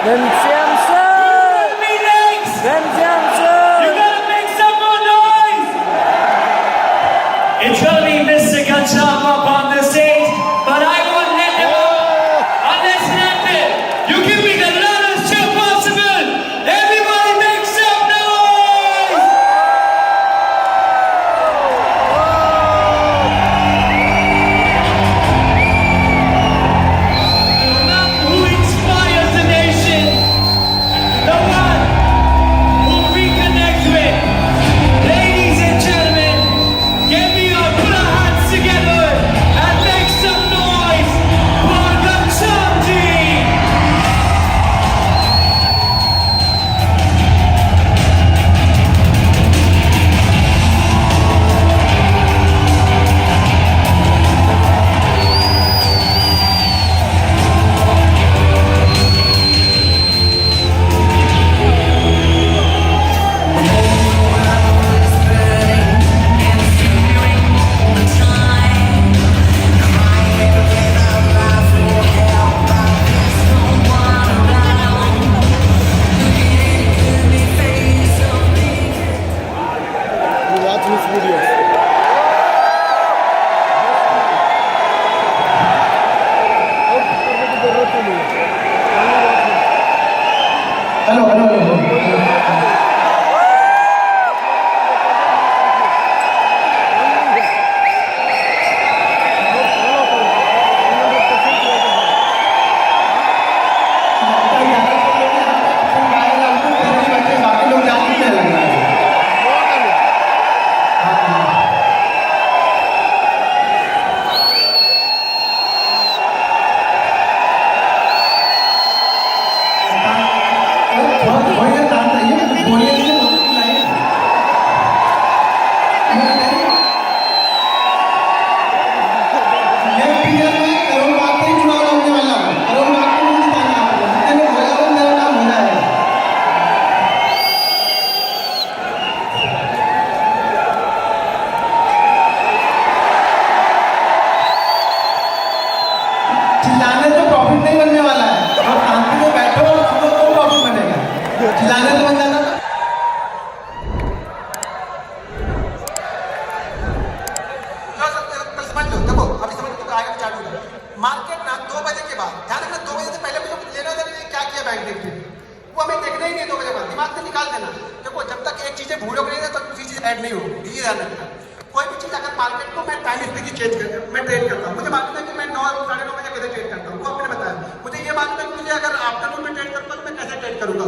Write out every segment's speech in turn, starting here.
Ben Samson! Ben Samson! You gotta make some more noise! It's gonna be Mr. Gunshot up on the stage, but I won't let him up unless nothing. You give me the loudest cheer possible. Everybody make some noise! The man who inspires the nation. The one who we connect with. Ladies and gentlemen, give me your put our hands together and make some noise for Ghanshyamji. You watch this video. चिल्लाने से profit नहीं बनने वाला है और शांति में बैठो हम लोग को प्रॉफिट बनेगा चिल्लाने से बन जाता समझ लो देखो अभी समझ लो आगे चालू है मार्केट ना 2 बजे के बाद ध्यान रखना 2 बजे से पहले मुझे कुछ लेना देना नहीं क्या किया बैंक निफ्टी वो हमें देखना ही नहीं 2 बजे बाद दिमाग से निकाल देना देखो जब तक एक चीजें भूलोगे नहीं तब दूसरी चीज ऐड नहीं होगी ये ध्यान रखना कोई भी चीज अगर मार्केट को मैं टाइम स्पेसिफिक चेंज करता हूँ मैं ट्रेड करता हूँ मुझे मालूम है कि मैं 9 साढ़े 9 बजे कैसे ट्रेड करता हूँ वो आपने बताया मुझे ये मालूम है कि मुझे अगर आफ्टरनून में ट्रेड करता हूँ तो मैं कैसे ट्रेड करूंगा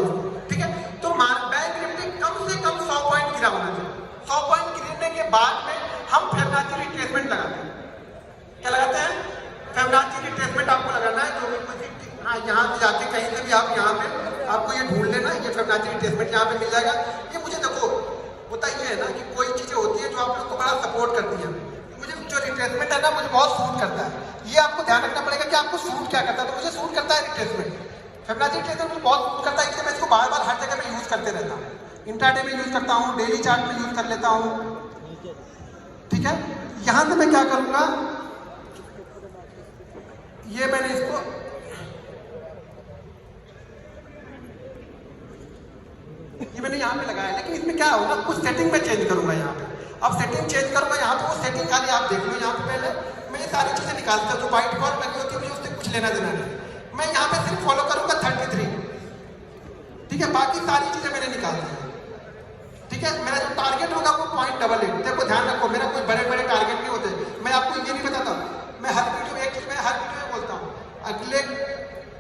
ठीक है तो बैंक निफ्टी कम से कम 100 पॉइंट गिरा होना चाहिए 100 पॉइंट गिरने के बाद में हम फिबोनाची रिट्रेसमेंट लगाते हैं क्या लगाते हैं फिबोनाची रिट्रेसमेंट आपको लगाना है जो भी कुछ हाँ यहाँ से जाके कहीं से भी आप यहाँ पे आपको ये ढूंढ लेना ये फिबोनाची रिट्रेसमेंट यहाँ पे मिल जाएगा ये मुझे देखो होता ये है ना कि कोई चीजें होती है जो आप लोग को बड़ा सपोर्ट करती है मुझे जो रिट्रेसमेंट है ना मुझे बहुत सूट करता है ये आपको ध्यान रखना पड़ेगा कि आपको सूट क्या करता है तो मुझे सूट करता है रिट्रेसमेंट फिबोनाची रिट्रेसमेंट मुझे बहुत सूट करता है इसलिए मैं इसको बार बार हर जगह में यूज करते रहता हूँ इंट्राडे में यूज करता हूँ डेली चार्ट में यूज कर लेता हूँ ठीक है यहां से मैं क्या करूंगा ये मैंने इसको ये मैंने यहाँ पे लगाया लेकिन इसमें क्या होगा कुछ सेटिंग में चेंज करूंगा यहाँ पे अब सेटिंग चेंज करूंगा यहाँ पे वो सेटिंग खाली आप देख लो यहाँ पे पहले मैं ये सारी चीजें निकालता हूँ जो व्हाइट कॉल लगी होती है मुझे उससे कुछ लेना देना नहीं मैं यहाँ पे सिर्फ फॉलो करूंगा 33 ठीक है बाकी सारी चीजें मैंने निकाल दी ठीक है मेरा जो टारगेट होगा वो 0.88 देखो ध्यान रखो मेरा कोई बड़े बड़े टारगेट नहीं होते मैं आपको ये नहीं बताता मैं हर वीडियो में एक चीज मैं हर वीडियो में बोलता हूँ अगले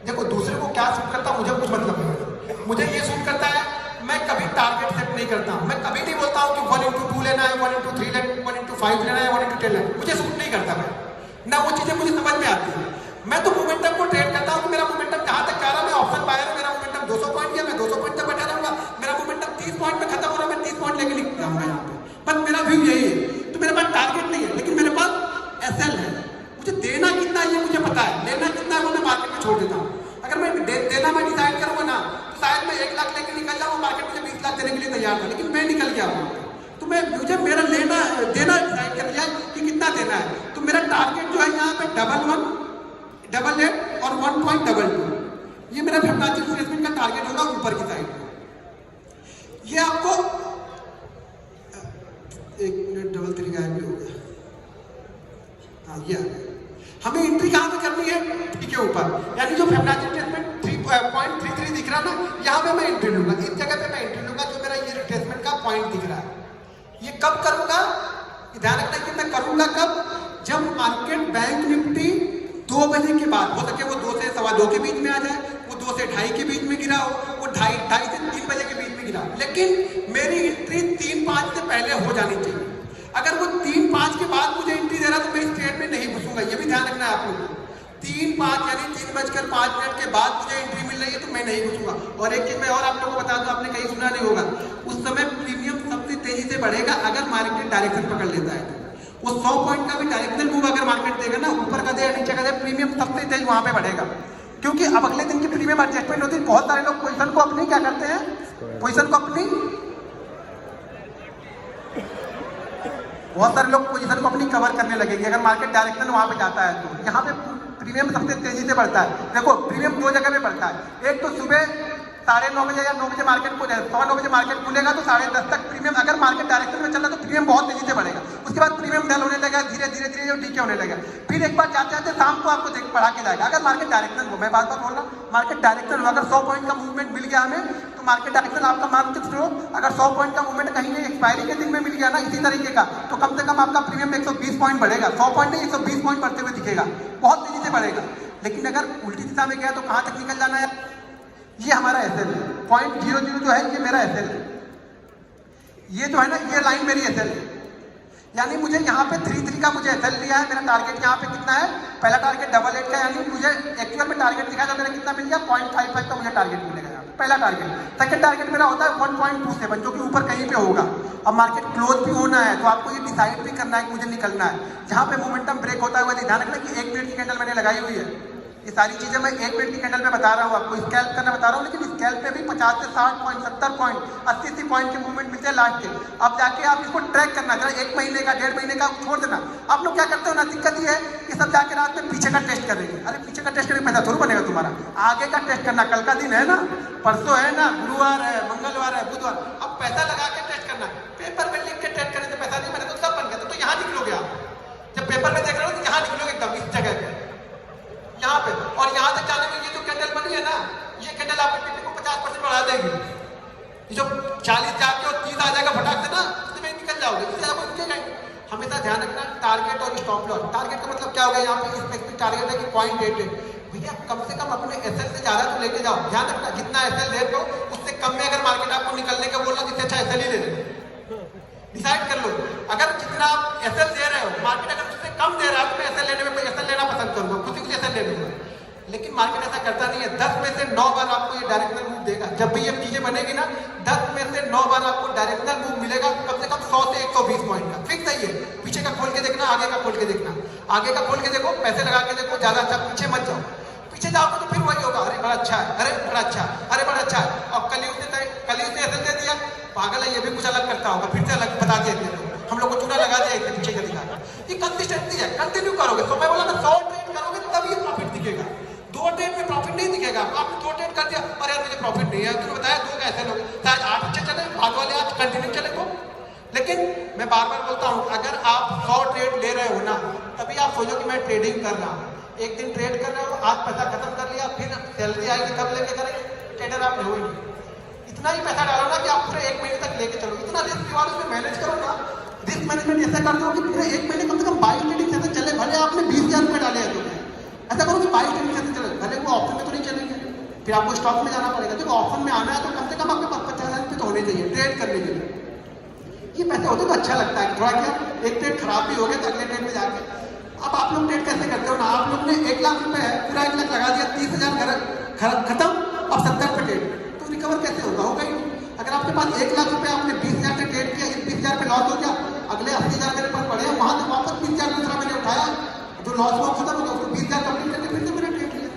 देखो दूसरे को क्या सूट करता मुझे कुछ मतलब नहीं मुझे ये सूट करता है मैं कभी टारगेट सेट नहीं करता हूँ मैं कभी नहीं बोलता हूँ कि 1:2 लेना है 1:3 लेना है 1:5 लेना है 1:10 लेना है मुझे सूट नहीं करता मैं ना वो चीजें मुझे समझ में आती है मैं तो मोमेंटम को ट्रेड करता हूँ कि मेरा मोमेंटम कहाँ तक जा रहा है मैं ऑप्शन बायर है मेरा मोमेंटम 200 पॉइंट गया मैं 200 पॉइंट तक बैठा रहूंगा मेरा मोमेंटम 30 पॉइंट में खत्म हो रहा है मैं 30 पॉइंट लेके निकल जाऊंगा यहाँ पे बस मेरा व्यू यही है तो मेरे पास टारगेट नहीं है लेकिन मेरे पास SL है मुझे देना कितना ये मुझे पता है लेना कितना है वो मैं मार्केट में छोड़ देता हूँ अगर मैं देना मैं डिसाइड करूंगा ना तो शायद मैं 1 लाख लेके निकल जाऊँ मार्केट मुझे 20 लाख देने के लिए तैयार था लेकिन मैं निकल गया वहाँ पे तो मैं मुझे मेरा लेना देना डिसाइड कर लिया कि कितना देना है तो मेरा टारगेट जो है यहाँ पे 1188 और 1.22 ये मेरा फिबोनाची रिट्रेसमेंट का टारगेट होगा ऊपर की साइड में। ये आपको 1 मिनट डबल 3 गायब भी हो गया। हाँ ये हमें एंट्री कहाँ पे करनी है? ठीक है ऊपर, यानी जो फिबोनाची रिट्रेसमेंट 3.33 दिख रहा है ना, यहाँ पे मैं एंट्री लूंगा, इस जगह पे मैं एंट्री लूंगा जो मेरा ये रिट्रेसमेंट का पॉइंट दिख रहा है। ये कब करूंगा? ध्यान रखना कि मैं करूंगा कब? जब मार्केट बैंक निफ्टी 2 बजे के बाद, हो सके वो 2 से 2:15 के बीच में आ जाए, वो 2 से 2:30 के बीच में गिरा हो, वो 2:30 से 3 बजे के बीच में गिरा, लेकिन मेरी एंट्री 3-5 से पहले हो जानी चाहिए। अगर वो 3-5 के बाद मुझे एंट्री दे रहा तो मैं इस ट्रेड में नहीं घुसूंगा, ये भी ध्यान रखना है आप लोगों को। 3-5 यानी 3:05 के बाद मुझे एंट्री मिल रही है तो मैं नहीं घुसूंगा। और एक चीज मैं और आप लोगों को बता दूं, आपने कहीं सुना नहीं होगा, उस समय प्रीमियम सबसे तेजी से बढ़ेगा अगर मार्केट डायरेक्शन पकड़ लेता है। वो 100 पॉइंट का भी डायरेक्शनल मूव अगर मार्केट देगा ना, ऊपर का दे या नीचे का दे, प्रीमियम सबसे तेज वहां पे बढ़ेगा, क्योंकि अब अगले दिन की प्रीमियम एडजस्टमेंट होती है। बहुत सारे लोग पोजीशन को अपनी क्या करते हैं, पोजीशन को अपनी कवर करने लगेगी अगर मार्केट डायरेक्शन वहां पे जाता है तो। यहाँ पे प्रीमियम सबसे तेजी से बढ़ता है। देखो प्रीमियम 2 जगह पे बढ़ता है, एक तो सुबह 9:30 बजे या 9 बजे मार्केट खुले, 9 बजे मार्केट खुलेगा तो 10:30 तक प्रीमियम, अगर मार्केट डायरेक्शन में चल रहा तो प्रीमियम बहुत तेजी से बढ़ेगा। उसके बाद प्रीमियम डल होने लगेगा, धीरे धीरे धीरे डीके होने लगेगा, फिर एक बार जाते जाते शाम को आपको बढ़ा के जाएगा। अगर मार्केट डायरेक्शन हो, मैं बार बार बोल रहा हूँ, मार्केट डायरेक्शन हो, अगर 100 पॉइंट का मूवमेंट मिल गया हमें तो मार्केट डायरेक्शन आपका मान के चलो, अगर 100 पॉइंट का मूवमेंट कहीं एक्सपायरी के दिन में मिल गया ना इसी तरीके का, तो कम से कम आपका प्रीमियम 120 पॉइंट बढ़ेगा। 100 पॉइंट नहीं 120 पॉइंट बढ़ते हुए दिखेगा, बहुत तेजी से बढ़ेगा। लेकिन अगर उल्टी दिशा में गया तो कहां तक निकल जाना है? ये हमारा एसएल है, 0.00 जो है ये मेरा एसएल है, ये जो है ना ये लाइन मेरी एसएल है, यानी मुझे यहाँ पे 3.3 का मुझे एसएल लिया है। मेरा टारगेट यहाँ पे कितना है? पहला टारगेट 88 का, यानी मुझे एक्चुअल में टारगेट दिखाया था मेरा कितना मिल गया? 0.55 का मुझे टारगेट मिलेगा यहाँ, पहला टारगेट। सेकंड टारगेट मेरा होता है 1.27 जो कि ऊपर कहीं पे होगा। अब मार्केट क्लोज भी होना है तो आपको ये डिसाइड भी करना है कि मुझे निकलना है। जहाँ पे मोमेंटम ब्रेक होता है ध्यान रखना कि 1 मिनट की कैंडल मैंने लगाई हुई है। ये सारी चीजें मैं 1 मिनट की कैंडल में बता रहा हूँ आपको, स्कैल्प करना बता रहा हूँ, लेकिन स्कैल्प पे भी 50 से 60 पॉइंट, 70 पॉइंट, 80 पॉइंट के मूवमेंट मिलते हैं लास्ट के। अब जाके आप इसको ट्रैक करना, जरा 1 महीने का 1.5 महीने का छोड़ देना। आप लोग क्या करते हो ना, दिक्कत ये है कि सब जाके रात में पीछे का टेस्ट करेंगे। अरे पीछे का टेस्ट करके पैसा थोड़ा बनेगा तुम्हारा, आगे का टेस्ट करना। कल का दिन है ना, परसों है ना, गुरुवार है, मंगलवार है, बुधवार, अब पैसा लगा के टेस्ट करना। पेपर में लिख के टेस्ट करने से पैसा नहीं बने तो सब बन गया। तो यहाँ निकलोगे आप, जब पेपर में देख रहे हो तो यहाँ निकलोगे एकदम इस जगह पे, यहाँ पे। और यहाँ तक जाने में ये जो कैंडल बनी है ना, ये कैंडल आपके पीपी को 50% बढ़ा देगी। ये जो 40 जाके और 30 आ जाएगा फटाक से ना, इसमें निकल जाओगे, इससे आपको निकलेगा। हमेशा ध्यान रखना टारगेट और स्टॉप लॉस। टारगेट का मतलब क्या हो गया? यहाँ पे स्पेसिफिक टारगेट है कि 0.88, भैया कम से कम अपने एसएल से ज्यादा तो लेके जाओ। ध्यान रखना जितना एसएल दे दो उससे कम में अगर मार्केट आपको निकलने का बोल रहा है, जिससे अच्छा एसएल ही ले लो। डिसाइड कर लो, अगर जितना आप एसएल दे रहे हो, मार्केट अगर उससे कम दे रहा है तो मैं एसएल लेने में एसएल लेना पसंद करूंगा, खुद ही एसएल ले लूंगा। लेकिन मार्केट ऐसा करता नहीं है। 10 में से 9 बार आपको ये डायरेक्शनल मूव देगा। जब भी ये चीजें बनेगी ना, 10 में से 9 बार आपको डायरेक्शनल मूव मिलेगा, कम से कम 100 से 120 पॉइंट का। फिक्स है ये। पीछे का खोल के देखना, आगे का खोल के देखना। आगे का खोल के देखो, पैसे लगा के देखो, ज्यादा अच्छा। पीछे मत जाओ, पीछे जाओगे तो फिर वही होगा, अरे बड़ा अच्छा है, अरे बड़ा अच्छा है, अरे बड़ा अच्छा है। अब कल ही उसने एसएल दे दिया, पागल है, ये भी कुछ अलग करता होगा, फिर से अलग बता दिया, हम लोग को चूना लगा दिया इसके पीछे का दिखा। ये कंसिस्टेंसी है, कंटिन्यू करोगे। तो मैं बोला ना 100 ट्रेड करोगे तभी प्रॉफिट दिखेगा। 2 ट्रेड में प्रॉफिट नहीं दिखेगा। आपने 2 ट्रेड कर दिया, अरे यार मुझे प्रॉफिट नहीं है, तुमने बताया 2 कैसे लोग, शायद 8 अच्छे चले, बाद वाले आज कंटिन्यू चले तो। लेकिन मैं बार बार बोलता हूँ, अगर आप 100 ट्रेड ले रहे हो ना, तभी आप सोचो कि मैं ट्रेडिंग कर रहा हूँ। एक दिन ट्रेड कर रहे हो, आज पैसा खत्म कर लिया, फिर सैलरी आएगी तब लेके करेंगे, ट्रेडर आप हो ही नहीं। इतना ही पैसा डालो ना कि आप पूरे 1 महीने तक लेके चलो। इतना रिस्क रिवार्ड उसमें मैनेज करो ना। रिस्क मैनेजमेंट ऐसा करते हो कि पूरे 1 महीने कम से कम 22 ट्रेडिंग सेशन चले। भले आपने 20,000 रुपये डाले हैं तो ऐसा करो कि 22 ट्रेडिंग सेशन चले, भले वो ऑप्शन में तो नहीं चलेंगे, फिर आपको स्टॉक में जाना पड़ेगा। जब ऑप्शन में आना है तो कम से कम आपके पास 50,000 रुपये तो होने चाहिए ट्रेड करने के लिए। ये पैसे होते तो अच्छा लगता है। थोड़ा क्या, एक ट्रेड खराब भी हो गया तो अगले ट्रेड में जाके। अब आप लोग ट्रेड कैसे करते हो ना, आप लोग ने 1 लाख रुपए है, पूरा 1 लाख लगा दिया, 30,000 खत्म, अब 70 पे ट्रेड, तो रिकवर कैसे होगा? होगा ही नहीं। अगर आपके पास 1 लाख रुपए, आपने 20,000 पे ट्रेड किया, इस 20,000 पे लॉस हो गया, अगले 80,000 मेरे पास पड़े हैं, वहां से वापस 20,000 दूसरा मैंने उठाया, जो लॉस हुआ खत्म हो गया, उसको 20,000 कंप्लीट करके फिर से मैंने ट्रेड लिया,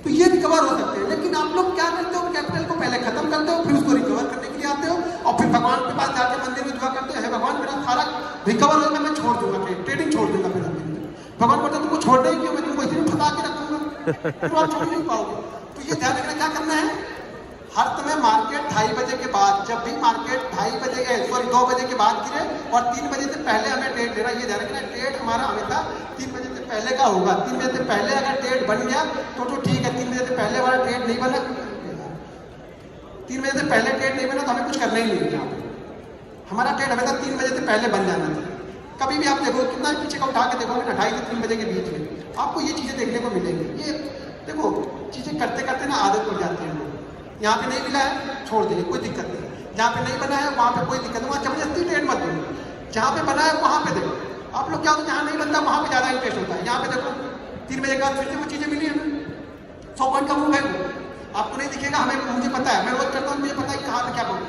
तो ये रिकवर हो सकते हैं। लेकिन आप लोग क्या करते हो, कैपिटल को पहले खत्म करते हो, फिर उसको रिकवर करने के लिए आते हो, और फिर भगवान के पास जाके मंदिर में दुआ करते हो, भगवान मेरा सारा रिकवर होगा, मैं छोड़ दूंगा ट्रेडिंग छोड़ दूंगा। फिर भगवान बोलते तुमको छोड़ने ही क्यों, मैं तुमको इसलिए फंसा के रखूंगा। फिर आप छोड़ नहीं पाओगे। तो ये ध्यान रखना क्या करना है, हर समय मार्केट 2:30 बजे के बाद, जब भी मार्केट 2 बजे के बाद गिरे और 3 बजे से पहले हमें ट्रेड लेना, ये ध्यान रखना ट्रेड हमारा हमेशा 3 बजे से पहले का होगा। 3 बजे से पहले अगर ट्रेड बन गया तो ठीक है, 3 बजे से पहले वाला ट्रेड नहीं बना, 3 बजे से पहले ट्रेड नहीं बना तो हमें कुछ करना ही नहीं है। हमारा ट्रेड हमेशा 3 बजे से पहले बन जाना था। कभी भी आप देखो कितना पीछे का उठा के देखोगे ना, 2:30 से 3 बजे के बीच में आपको ये चीज़ें देखने को मिलेंगी। ये देखो चीज़ें करते करते ना आदत पड़ जाती है। यहाँ पे नहीं मिला है छोड़ देंगे, कोई दिक्कत नहीं। जहाँ पे नहीं बना है वहाँ पे कोई दिक्कत नहीं, वहाँ जबरदस्ती ट्रेड मत दो। जहाँ पे बना है वहाँ पे देखो। आप लोग क्या होता है, जहाँ नहीं बनता वहाँ पे ज़्यादा इंटरेस्ट होता है। यहाँ पे देखो 3 बजे के बाद फिर से वो चीज़ें मिली हमें, 100 पॉइंट का मूव है वो, आपको नहीं दिखेगा, हमें मुझे पता है, मैं रोज करता हूँ, मुझे पता है कि कहाँ पे क्या बोलूँ।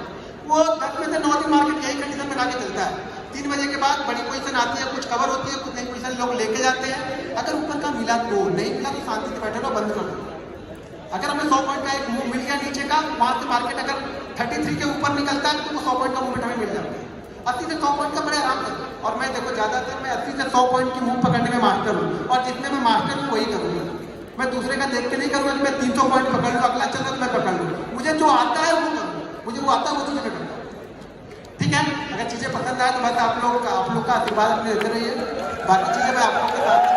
वो 10 में से 9 दिन मार्केट यही कंडीशन में लाके चलता है। 3 बजे के बाद बड़ी पोजीशन आती है, कुछ कवर होती है, कुछ नई पोजीशन लोग लेके जाते हैं। अगर ऊपर का मिला तो, नहीं मिला तो शांति से बैठे रहो, बंद कर दो। अगर हमें 100 पॉइंट का एक मूव मिल गया नीचे का, वहाँ से मार्केट अगर 33 के ऊपर निकलता है तो वो 100 पॉइंट का मूवमेंट हमें मिल जाता है। 80 से 100 पॉइंट का बड़े आराम से। और मैं देखो ज़्यादातर मैं 80 से 100 पॉइंट की मूव पकड़ने में मास्टर हूँ, और जितने में मास्टर हूँ वही करूँगा। मैं दूसरे का देख के नहीं करूँगा कि मैं 300 पॉइंट पकड़ लूँ, अगला चल रहा तो मैं पकड़ लूँ। मुझे जो आता है वो करूँ, मुझे वो आता है वो चीज़ें मैं करूँ। ठीक है, अगर चीज़ें पसंद आए तो बस आप लोग का आशीर्वाद अपने देते रहिए। बाकी चीज़ें मैं आप लोगों के साथ